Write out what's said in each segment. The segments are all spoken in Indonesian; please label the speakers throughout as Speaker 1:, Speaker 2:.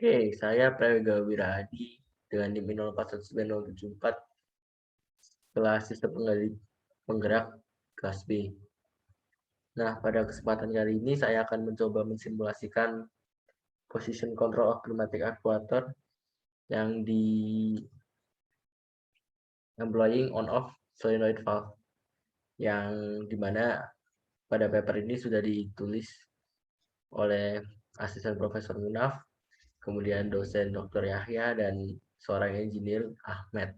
Speaker 1: Oke, saya Prayoga Wirahadi dengan NIM 041974 kelas sistem penggerak kelas B. Nah, pada kesempatan kali ini saya akan mencoba mensimulasikan position control of pneumatic actuator yang di employing on-off solenoid valve, yang dimana pada paper ini sudah ditulis oleh asisten Profesor Munaf, kemudian dosen Dr. Yahya, dan seorang engineer Ahmed.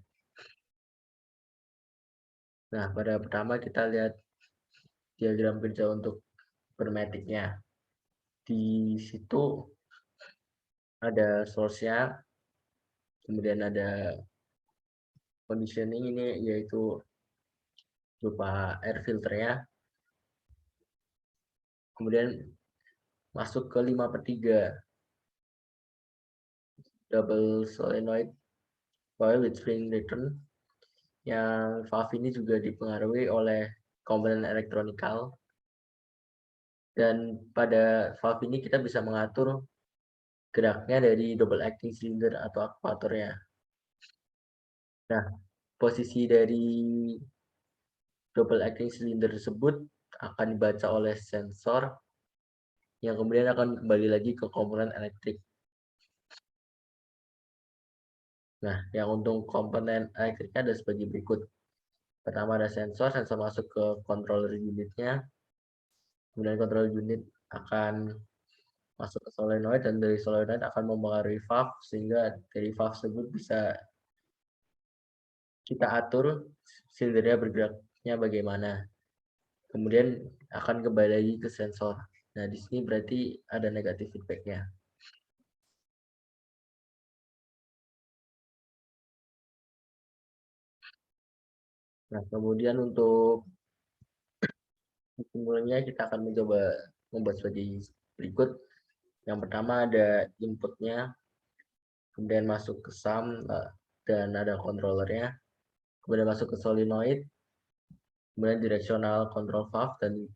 Speaker 1: Nah, pada pertama kita lihat diagram kerja untuk pneumatiknya. Di situ ada source-nya, kemudian ada conditioning, ini yaitu berupa air filternya, kemudian masuk ke 5/3 double solenoid coil with spring return, yang valve ini juga dipengaruhi oleh komponen elektronikal, dan pada valve ini kita bisa mengatur geraknya dari double acting cylinder atau aktuatornya. Nah, posisi dari double acting cylinder tersebut akan dibaca oleh sensor yang kemudian akan kembali lagi ke komponen elektrik. Nah, yang untuk komponen elektriknya ada sebagai berikut. Pertama ada sensor masuk ke controller unitnya, kemudian controller unit akan masuk ke solenoid, dan dari solenoid akan mempengaruhi valve, sehingga dari valve tersebut bisa kita atur silindernya bergeraknya bagaimana. Kemudian akan kembali lagi ke sensor. Nah, di sini berarti ada negatif feedback-nya. Nah, kemudian untuk simulasinya kita akan mencoba membuat sebagai berikut. Yang pertama ada inputnya, kemudian masuk ke sum, dan ada controllernya, kemudian masuk ke solenoid, kemudian directional control valve, dan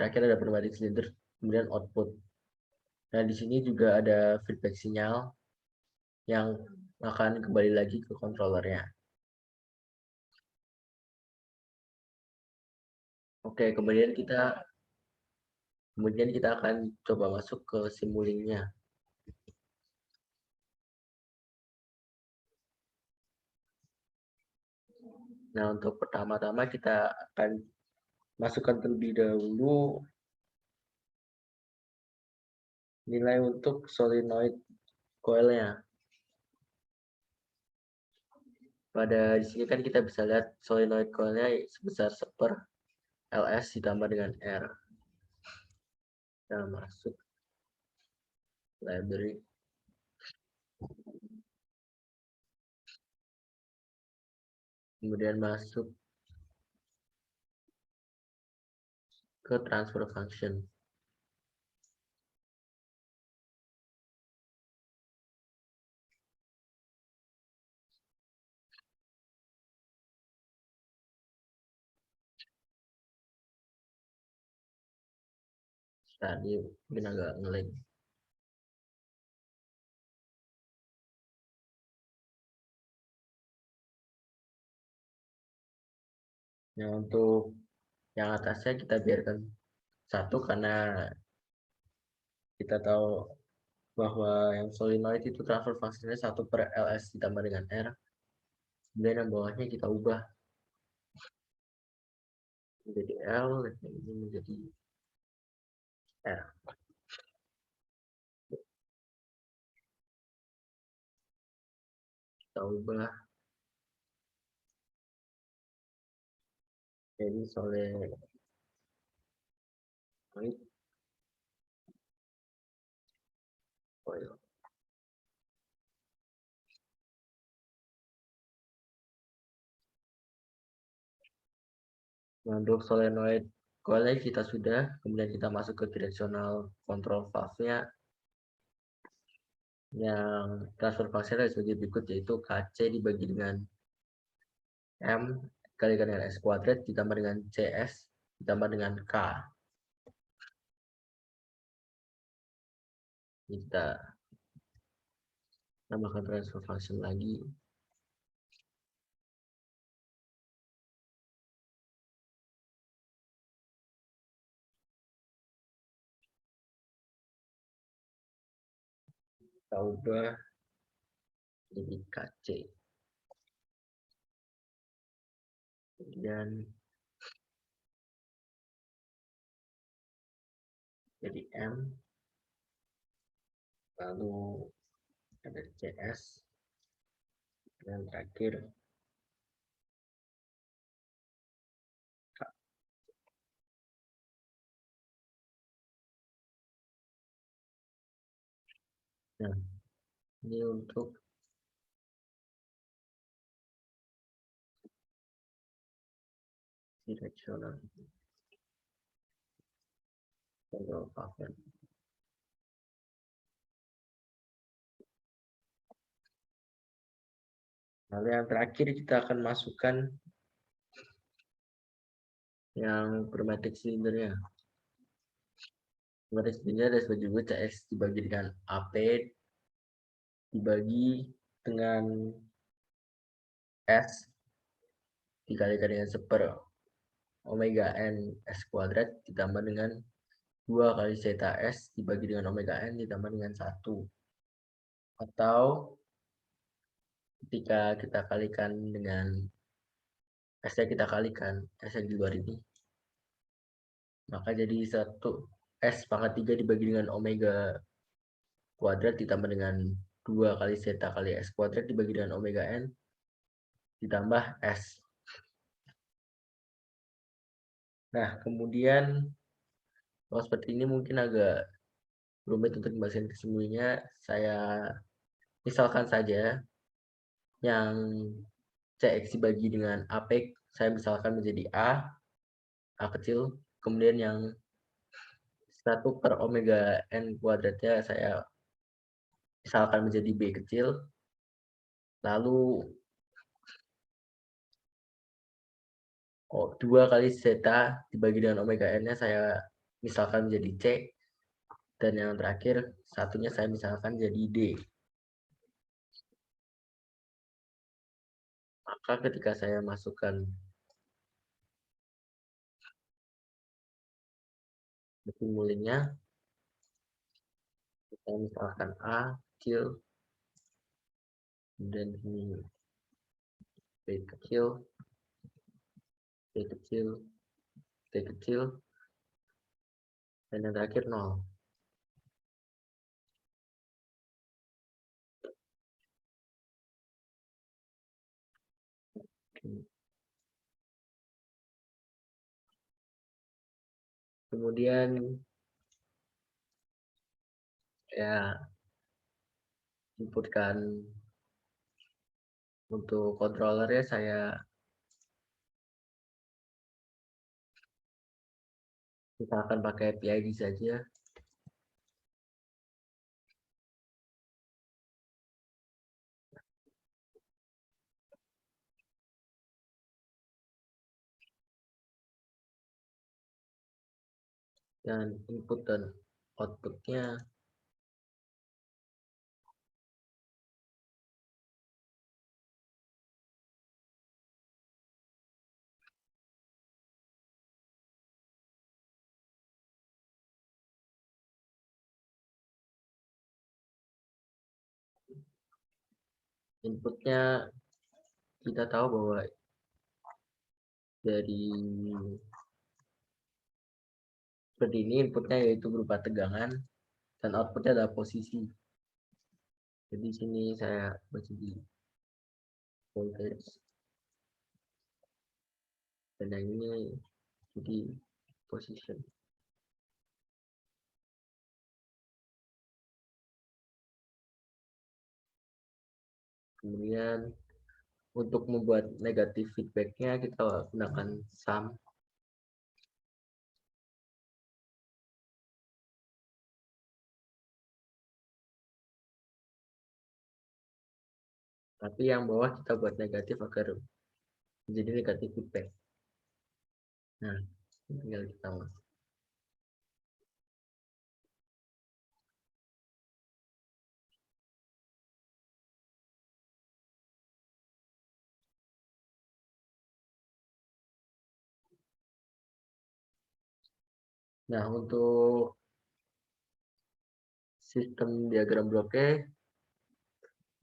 Speaker 1: terakhir ada pneumatic cylinder, kemudian output. Nah, di sini juga ada feedback sinyal yang akan kembali lagi ke controllernya. Oke, kemudian kita akan coba masuk ke simulingnya. Nah, untuk pertama-tama kita akan masukkan terlebih dahulu nilai untuk solenoid coilnya. Pada di sini kan kita bisa lihat solenoid coilnya sebesar 1/, LS ditambah dengan R. Kita masuk library. Kemudian masuk ke transfer function. Tadi mungkin agak ngelag. Nah, untuk yang atasnya kita biarkan 1 karena kita tahu bahwa yang solenoid itu transfer function-nya 1/LS ditambah dengan R. Kemudian yang bawahnya kita ubah menjadi L, dan ini menjadi R. Kita ubah jadi solenoid coil. Nah, untuk solenoid coilnya kita sudah, kemudian kita masuk ke directional control valve-nya yang transfer function sebagai berikut, yaitu KC dibagi dengan M dikalikan dengan S kuadrat ditambah dengan CS ditambah dengan K. Kita Tambahkan transfer function lagi. Kita ubah jadi KC. Kemudian jadi M. Lalu ada CS. Dan terakhir K. Nah, ini untuk directional control pattern. Lalu yang terakhir kita akan masukkan yang pneumatic cylindernya. Pneumatic cylinder ada sebagai juga CS dibagi dengan AP dibagi dengan S dikalikan dengan 1/, omega n S kuadrat ditambah dengan 2 kali zeta S dibagi dengan omega n ditambah dengan 1. Atau ketika kita kalikan dengan S-nya kita kalikan, S yang di luar ini, maka jadi 1 S pangkat 3 dibagi dengan omega kuadrat ditambah dengan 2 kali zeta kali S kuadrat dibagi dengan omega n ditambah S. Nah, kemudian kalau seperti ini mungkin agak rumit untuk dibahaskan kesemuanya. Saya misalkan saja yang CX dibagi dengan AP, saya misalkan menjadi A kecil, kemudian yang 1/omega n kuadratnya saya misalkan menjadi B kecil, lalu 2 kali zeta dibagi dengan omega n-nya saya misalkan menjadi C, dan yang terakhir satunya saya misalkan jadi D. Maka ketika saya masukkan formulanya, kita misalkan A kecil, kemudian ini B kecil, B kecil, B kecil, dan yang terakhir 0. Kemudian ya inputkan untuk controllernya saya misalkan pakai PID saja. Dan input dan outputnya kita tahu bahwa dari seperti ini inputnya yaitu berupa tegangan dan outputnya adalah posisi. Jadi sini saya baca di voltage dan yang ini jadi position. Kemudian untuk membuat negatif feedbacknya kita gunakan sum. Tapi yang bawah kita buat negatif agar menjadi negatif feedback. Nah, tinggal kita masuk. Nah, untuk sistem diagram bloknya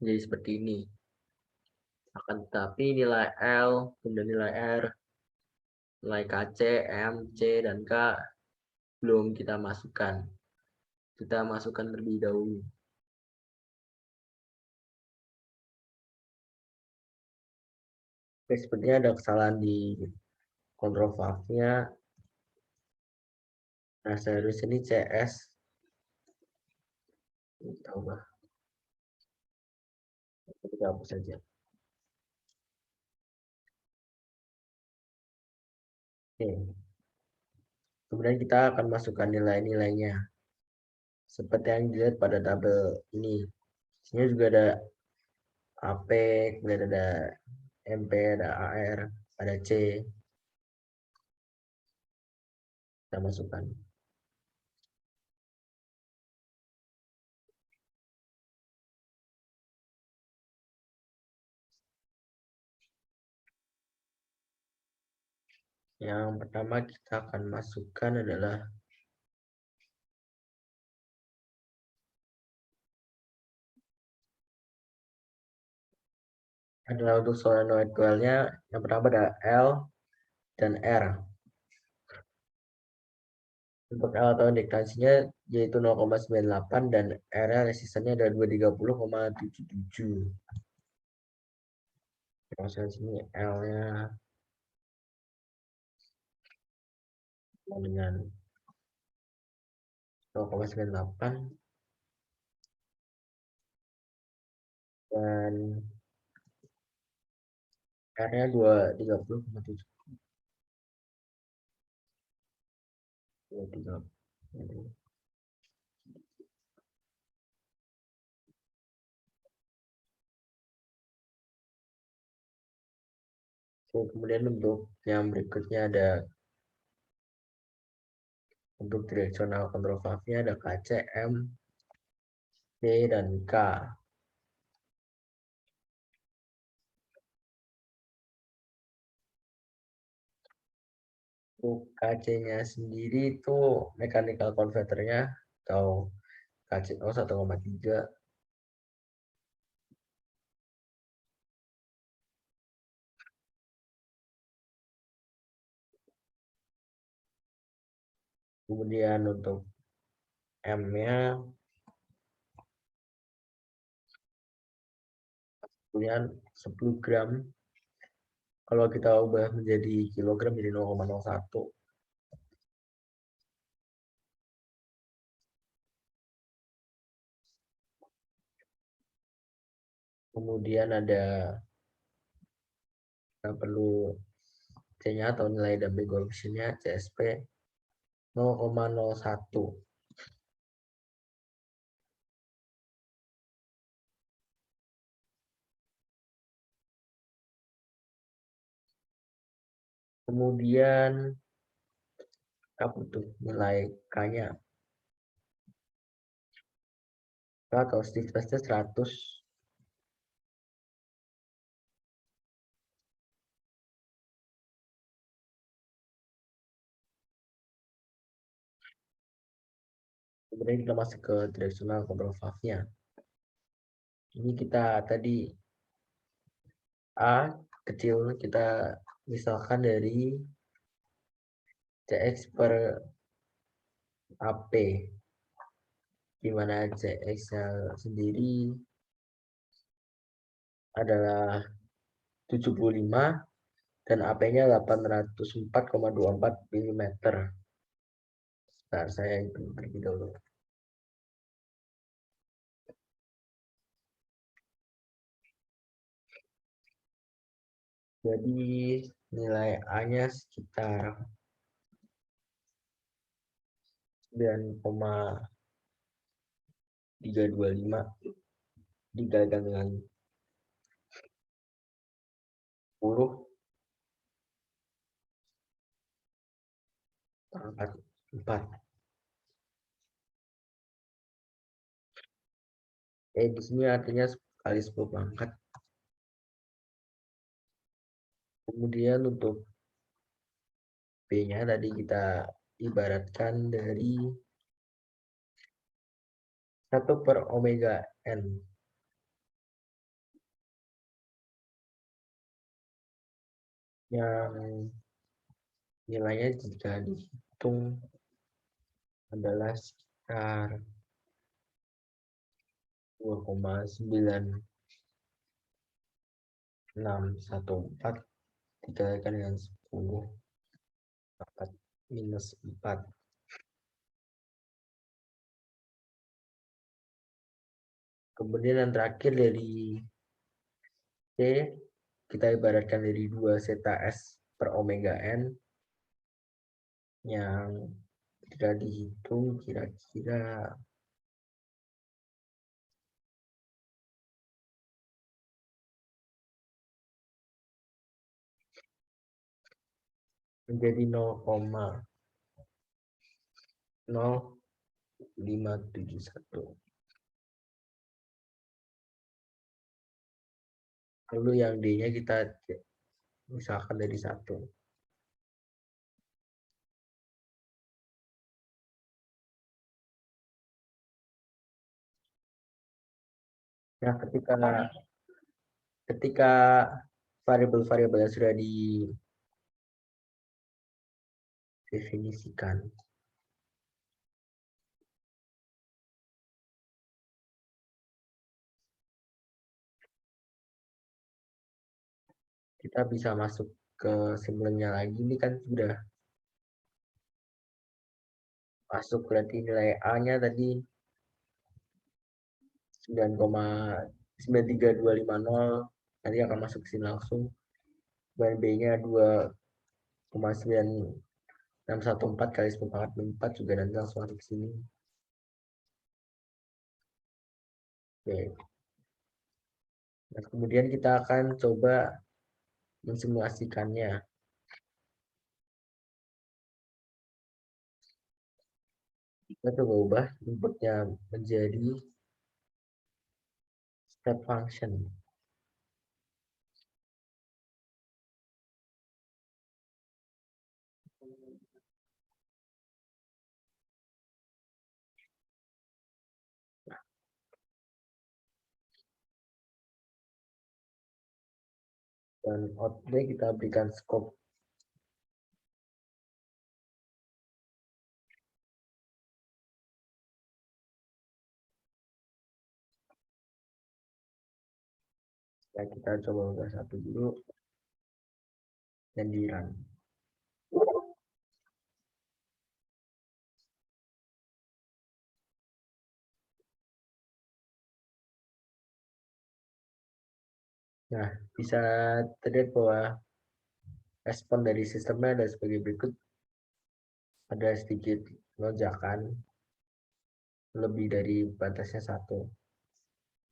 Speaker 1: jadi seperti ini. Akan tetapi nilai L, kemudian nilai R, nilai KC, M, C, dan K belum kita masukkan. Kita masukkan terlebih dahulu. Oke, sepertinya ada kesalahan di control valve-nya. Nah, seharusnya ini CS. Coba kita hapus saja. Oke. Kemudian kita akan masukkan nilai-nilainya. Seperti yang dilihat pada tabel ini. Sini juga ada AP, kemudian ada MP, ada AR, ada C. Kita masukkan. Yang pertama kita akan masukkan adalah untuk solenoid coil-nya. Yang pertama ada L dan R. Untuk L atau induktasinya yaitu 0,98 dan R resistannya ada 230,77. Proses ini L-nya dengan 0,98 dan R-nya 230,7. Kemudian untuk yang berikutnya ada untuk directional control valve-nya ada KC, M, C, dan K. Untuk KC-nya sendiri itu mechanical converter-nya atau KC 1,3. Kemudian untuk M-nya kemudian 10 gram. Kalau kita ubah menjadi kilogram jadi 0,01. Kemudian ada kita perlu C-nya atau nilai double coefficient-nya CSP 0,01. Kemudian kita butuh nilai K-nya atau stiffness-nya 100. Kemudian kita masuk ke directional control valve-nya. Ini kita tadi A kecil kita misalkan dari CX per AP, dimana CX-nya sendiri adalah 75 dan AP-nya 804,24 mm. Nah, saya hitung terlebih dahulu. Jadi nilai A-nya sekitar 9,325 dikalikan dengan 10 pangkat 4. Di sini artinya kali 10 pangkat. Kemudian untuk B-nya tadi kita ibaratkan dari 1/omega n yang nilainya jika dihitung adalah sekitar 2,9614 dikalikan dengan 10 minus 4. Kemudian yang terakhir dari C, kita ibaratkan dari 2 zeta S per omega N yang jika dihitung kira-kira menjadi 0,0571. Lalu yang D-nya kita misalkan dari 1. Nah, ketika variabel-variabel yang sudah didefinisikan, kita bisa masuk ke simbolnya lagi. Ini kan sudah masuk, berarti nilai A-nya tadi 9,93250, nanti akan masuk ke sini langsung. Dan B-nya 2,9614 kali 10⁴ juga nanti langsung masuk ke sini. Oke. Nah, kemudian kita akan coba mensimulasikannya. Kita coba ubah inputnya menjadi step function. Dan outputnya kita berikan scope. Ya, kita coba ubah satu dulu dan di run. Nah, bisa terlihat bahwa respon dari sistemnya ada sebagai berikut. Ada sedikit lonjakan lebih dari batasnya 1.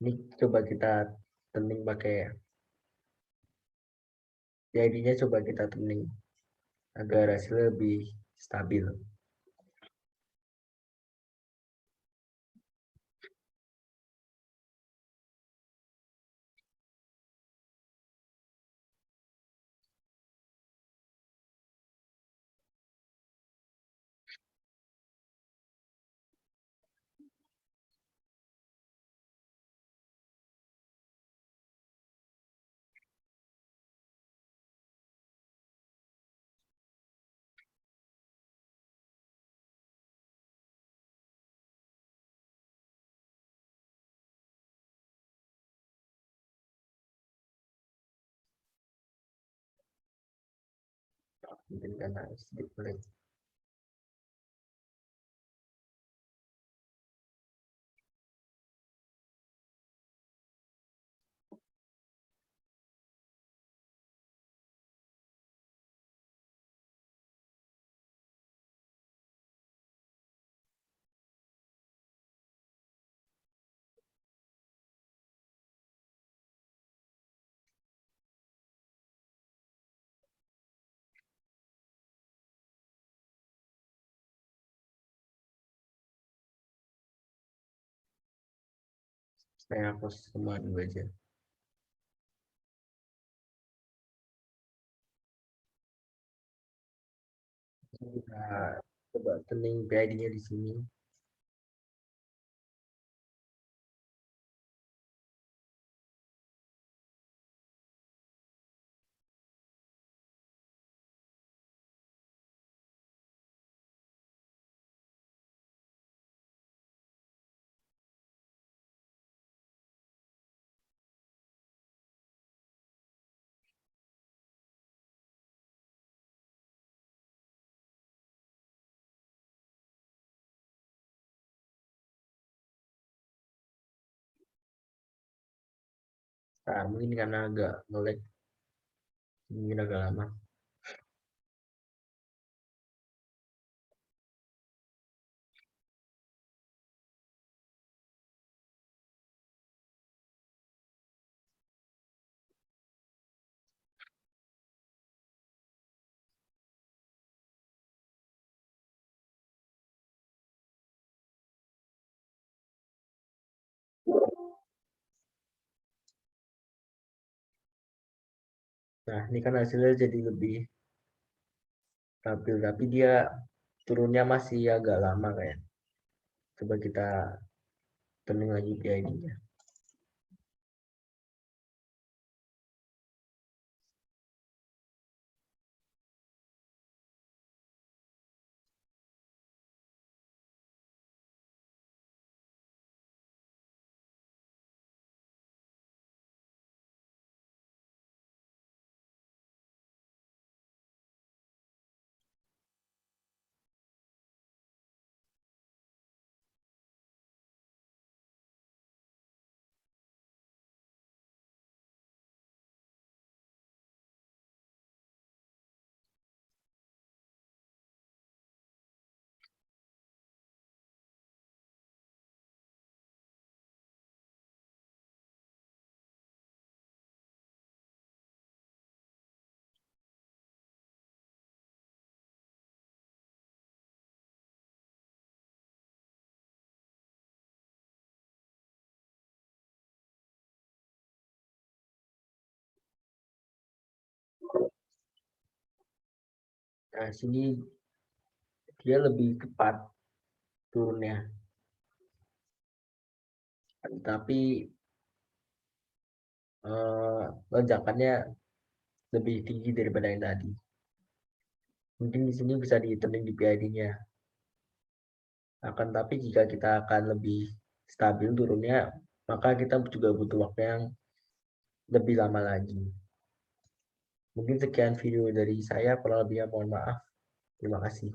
Speaker 1: Ini coba kita tuning pakai PID-nya, coba kita tuning agar hasilnya lebih stabil. Mungkin karena sedikit pelik. Saya hapus semua dulu aja. Kita Coba tuning PID-nya di sini. Nah, mungkin karena agak nge-lag, mungkin agak lama. Nah, ini kan hasilnya jadi lebih stabil, tapi dia turunnya masih agak lama kayak. Coba kita tuning lagi PID-nya. Nah, sini dia lebih cepat turunnya, tapi lonjakannya lebih tinggi daripada yang tadi. Mungkin di sini bisa dituning di PID-nya. Akan tapi jika kita akan lebih stabil turunnya, maka kita juga butuh waktu yang lebih lama lagi. Mungkin sekian video dari saya, kurang lebihnya mohon maaf. Terima kasih.